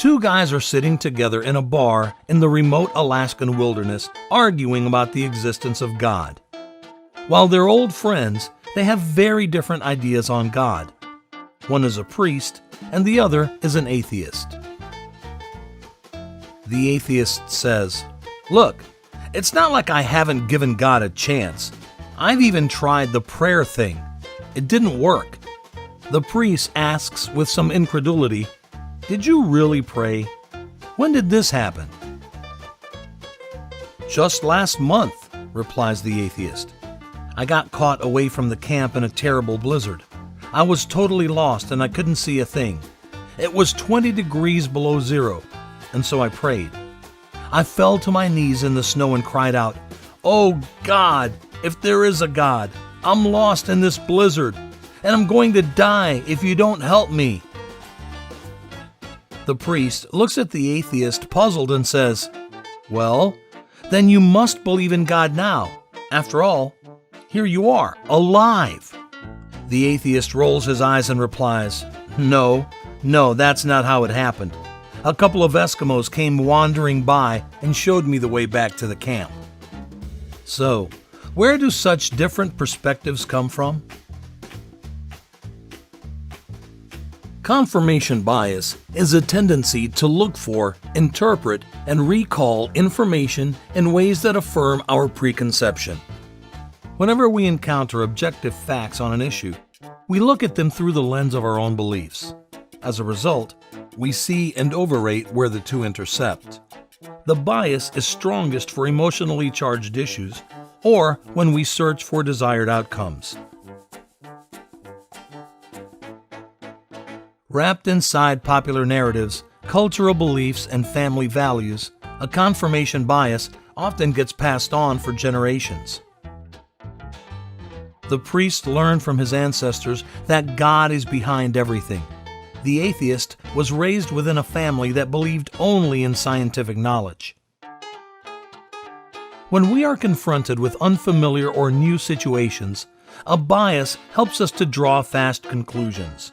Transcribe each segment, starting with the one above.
Two guys are sitting together in a bar in the remote Alaskan wilderness, arguing about the existence of God. While they're old friends, they have very different ideas on God. One is a priest, and the other is an atheist. The atheist says, "Look, it's not like I haven't given God a chance. I've even tried the prayer thing. It didn't work." The priest asks with some incredulity, "Did you really pray? When did this happen?" "Just last month," replies the atheist. "I got caught away from the camp in a terrible blizzard. I was totally lost and I couldn't see a thing. It was 20 degrees below zero, and so I prayed. I fell to my knees in the snow and cried out, 'Oh God, if there is a God, I'm lost in this blizzard, and I'm going to die if you don't help me.'" The priest looks at the atheist puzzled and says, "Well, then you must believe in God now. After all, here you are, alive." The atheist rolls his eyes and replies, No, that's not how it happened. A couple of Eskimos came wandering by and showed me the way back to the camp." So, where do such different perspectives come from? Confirmation bias is a tendency to look for, interpret, and recall information in ways that affirm our preconception. Whenever we encounter objective facts on an issue, we look at them through the lens of our own beliefs. As a result, we see and overrate where the two intercept. The bias is strongest for emotionally charged issues or when we search for desired outcomes. Wrapped inside popular narratives, cultural beliefs, and family values, a confirmation bias often gets passed on for generations. The priest learned from his ancestors that God is behind everything. The atheist was raised within a family that believed only in scientific knowledge. When we are confronted with unfamiliar or new situations, a bias helps us to draw fast conclusions.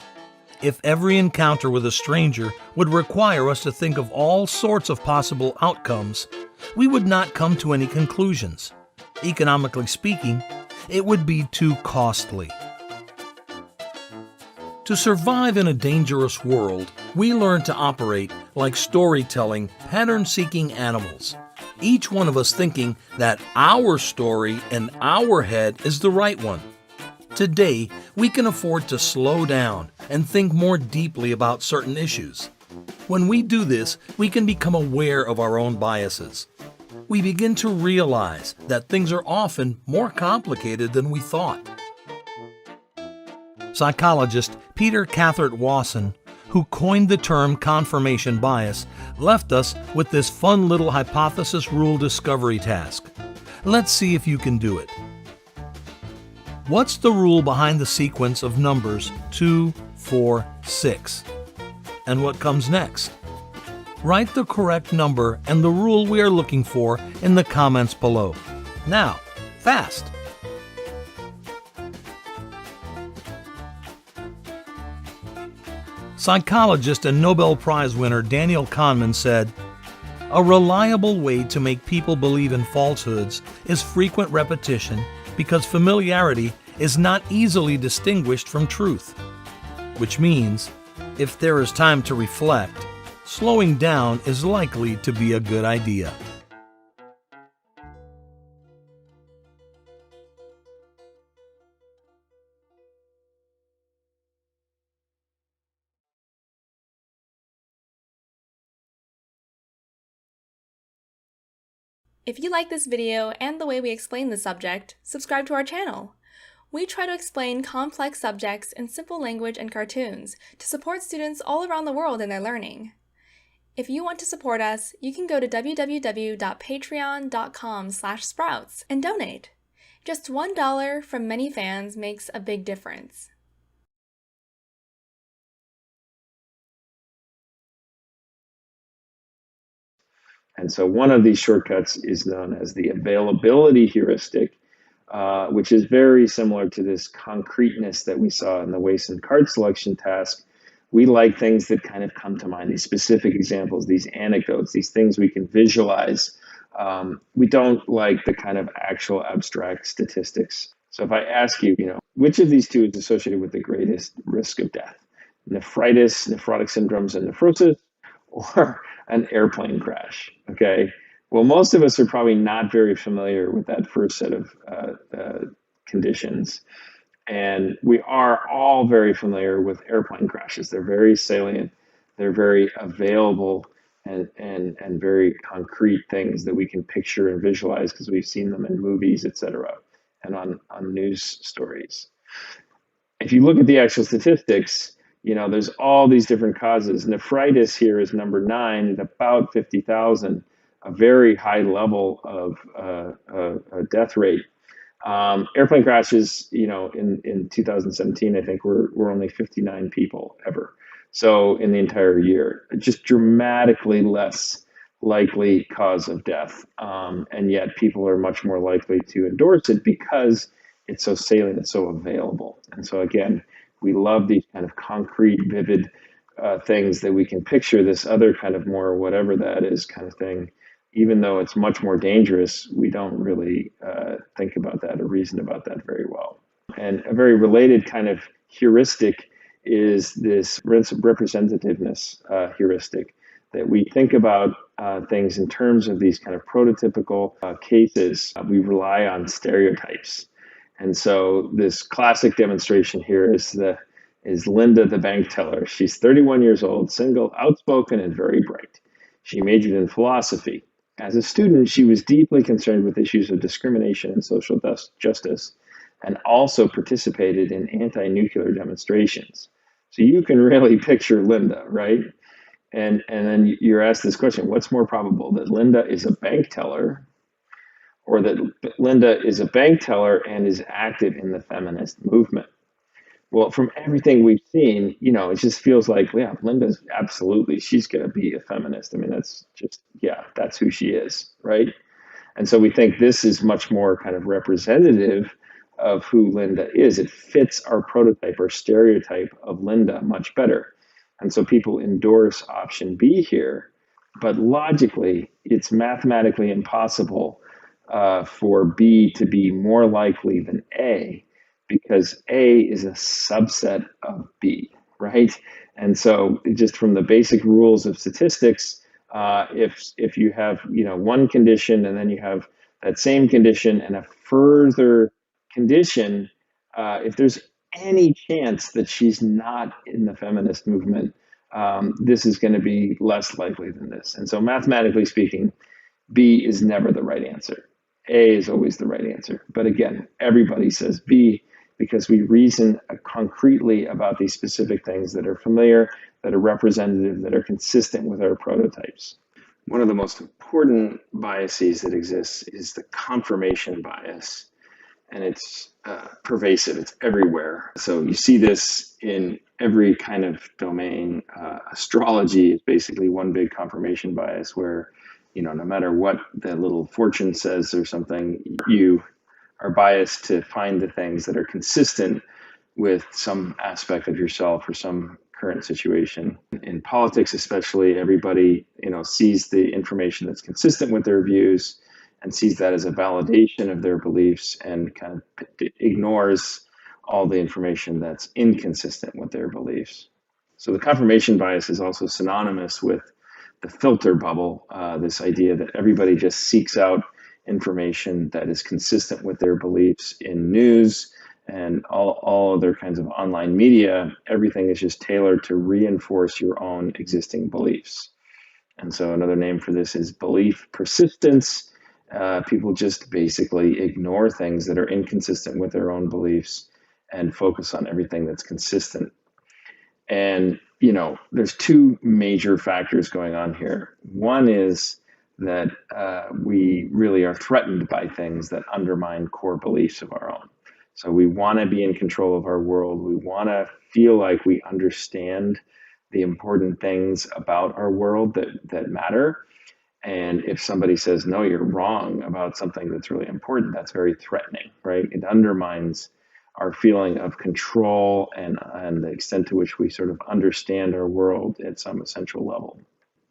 If every encounter with a stranger would require us to think of all sorts of possible outcomes, we would not come to any conclusions. Economically speaking, it would be too costly. To survive in a dangerous world, we learn to operate like storytelling, pattern-seeking animals, each one of us thinking that our story in our head is the right one. Today, we can afford to slow down and think more deeply about certain issues. When we do this, we can become aware of our own biases. We begin to realize that things are often more complicated than we thought. Psychologist Peter Cathert Wasson, who coined the term confirmation bias, left us with this fun little hypothesis rule discovery task. Let's see if you can do it. What's the rule behind the sequence of numbers 2, 4, 6? And what comes next? Write the correct number and the rule we are looking for in the comments below. Now, fast! Psychologist and Nobel Prize winner Daniel Kahneman said, "A reliable way to make people believe in falsehoods is frequent repetition because familiarity is not easily distinguished from truth." Which means, if there is time to reflect, slowing down is likely to be a good idea. If you like this video and the way we explain the subject, subscribe to our channel. We try to explain complex subjects in simple language and cartoons to support students all around the world in their learning. If you want to support us, you can go to www.patreon.com/sprouts and donate. Just $1 from many fans makes a big difference. And so one of these shortcuts is known as the availability heuristic, which is very similar to this concreteness that we saw in the Wason card selection task, We like things that kind of come to mind, these specific examples, these anecdotes, these things we can visualize. We don't like the kind of actual abstract statistics. So if I ask you, which of these two is associated with the greatest risk of death? Nephritis, nephrotic syndromes, and nephrosis, or an airplane crash? Okay. Well, most of us are probably not very familiar with that first set of conditions. And we are all very familiar with airplane crashes. They're very salient, they're very available, and very concrete things that we can picture and visualize because we've seen them in movies, etc., and on news stories. If you look at the actual statistics, there's all these different causes. Nephritis here is number 9 at about 50,000, a very high level of death rate. Airplane crashes, in 2017, I think were only 59 people ever. So in the entire year, just dramatically less likely cause of death. And yet people are much more likely to endorse it because it's so salient, it's so available. And so again, we love these kind of concrete, vivid things that we can picture. This other kind of more whatever that is kind of thing, even though it's much more dangerous, we don't really think about that or reason about that very well. And a very related kind of heuristic is this representativeness heuristic, that we think about things in terms of these kind of prototypical cases. We rely on stereotypes. And so this classic demonstration here is Linda, the bank teller. She's 31 years old, single, outspoken, and very bright. She majored in philosophy. As a student, she was deeply concerned with issues of discrimination and social justice, and also participated in anti-nuclear demonstrations. So you can really picture Linda, right? And then you're asked this question: what's more probable, that Linda is a bank teller, or that Linda is a bank teller and is active in the feminist movement? Well, from everything we've seen, it just feels like, yeah, Linda's absolutely, she's going to be a feminist. I mean, that's just, yeah, that's who she is, right? And so we think this is much more kind of representative of who Linda is. It fits our prototype or stereotype of Linda much better. And so people endorse option B here, but logically, it's mathematically impossible for B to be more likely than A, because A is a subset of B, right? And so just from the basic rules of statistics, if you have one condition and then you have that same condition and a further condition, if there's any chance that she's not in the feminist movement, this is going to be less likely than this. And so mathematically speaking, B is never the right answer. A is always the right answer. But again, everybody says B because we reason concretely about these specific things that are familiar, that are representative, that are consistent with our prototypes. One of the most important biases that exists is the confirmation bias, and it's pervasive, it's everywhere. So you see this in every kind of domain. Astrology is basically one big confirmation bias where, no matter what the little fortune says or something, you are biased to find the things that are consistent with some aspect of yourself or some current situation. In politics especially, everybody sees the information that's consistent with their views and sees that as a validation of their beliefs, and kind of ignores all the information that's inconsistent with their beliefs. So the confirmation bias is also synonymous with the filter bubble, this idea that everybody just seeks out information that is consistent with their beliefs in news and all other kinds of online media. Everything is just tailored to reinforce your own existing beliefs. And so another name for this is belief persistence. People just basically ignore things that are inconsistent with their own beliefs and focus on everything that's consistent. And, there's two major factors going on here. One is that we really are threatened by things that undermine core beliefs of our own. So we want to be in control of our world. We want to feel like we understand the important things about our world that matter. And if somebody says, no, you're wrong about something that's really important, that's very threatening, right? It undermines our feeling of control and the extent to which we sort of understand our world at some essential level.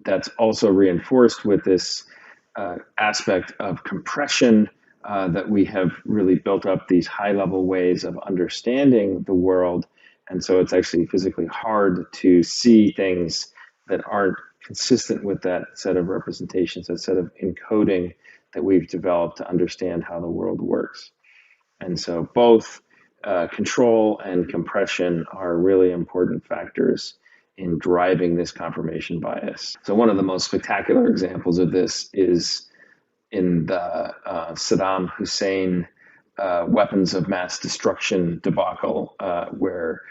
That's also reinforced with this aspect of compression, that we have really built up these high-level ways of understanding the world. And so it's actually physically hard to see things that aren't consistent with that set of representations, that set of encoding that we've developed to understand how the world works. And so both control and compression are really important factors in driving this confirmation bias. So one of the most spectacular examples of this is in the Saddam Hussein weapons of mass destruction debacle, where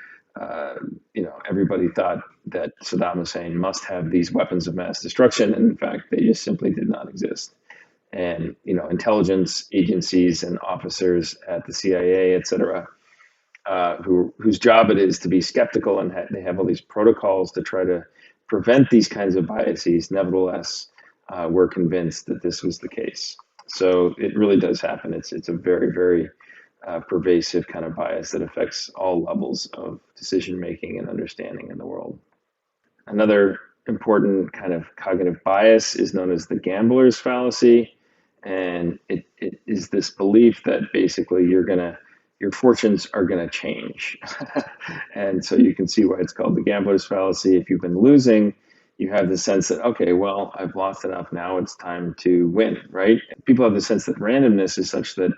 everybody thought that Saddam Hussein must have these weapons of mass destruction, and in fact, they just simply did not exist. And intelligence agencies and officers at the CIA, et cetera, whose job it is to be skeptical, and they have all these protocols to try to prevent these kinds of biases, nevertheless, were convinced that this was the case. So it really does happen. It's a very, very pervasive kind of bias that affects all levels of decision making and understanding in the world. Another important kind of cognitive bias is known as the gambler's fallacy. And it is this belief that basically your fortunes are gonna change. And so you can see why it's called the gambler's fallacy. If you've been losing, you have the sense that, okay, well, I've lost enough, now it's time to win, right? People have the sense that randomness is such that,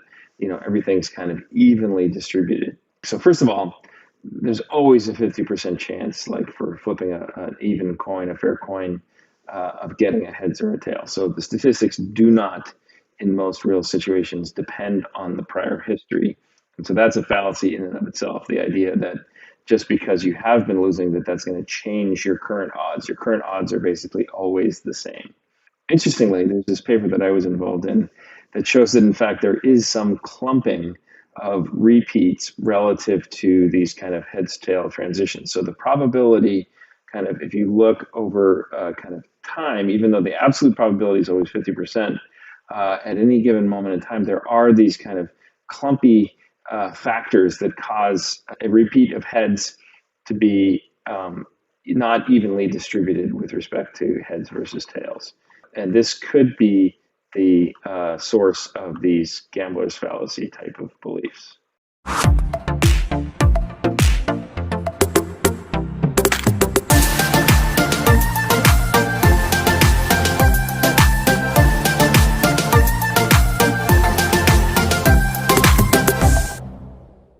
everything's kind of evenly distributed. So first of all, there's always a 50% chance, like for flipping an even coin, a fair coin, of getting a heads or a tail. So the statistics do not, in most real situations, depend on the prior history. And so that's a fallacy in and of itself, the idea that just because you have been losing, that's going to change your current odds. Your current odds are basically always the same. Interestingly, there's this paper that I was involved in that shows that, in fact, there is some clumping of repeats relative to these kind of heads-tail transitions. So the probability, kind of, if you look over kind of time, even though the absolute probability is always 50%, at any given moment in time, there are these kind of clumpy factors that cause a repeat of heads to be not evenly distributed with respect to heads versus tails. And this could be the source of these gambler's fallacy type of beliefs.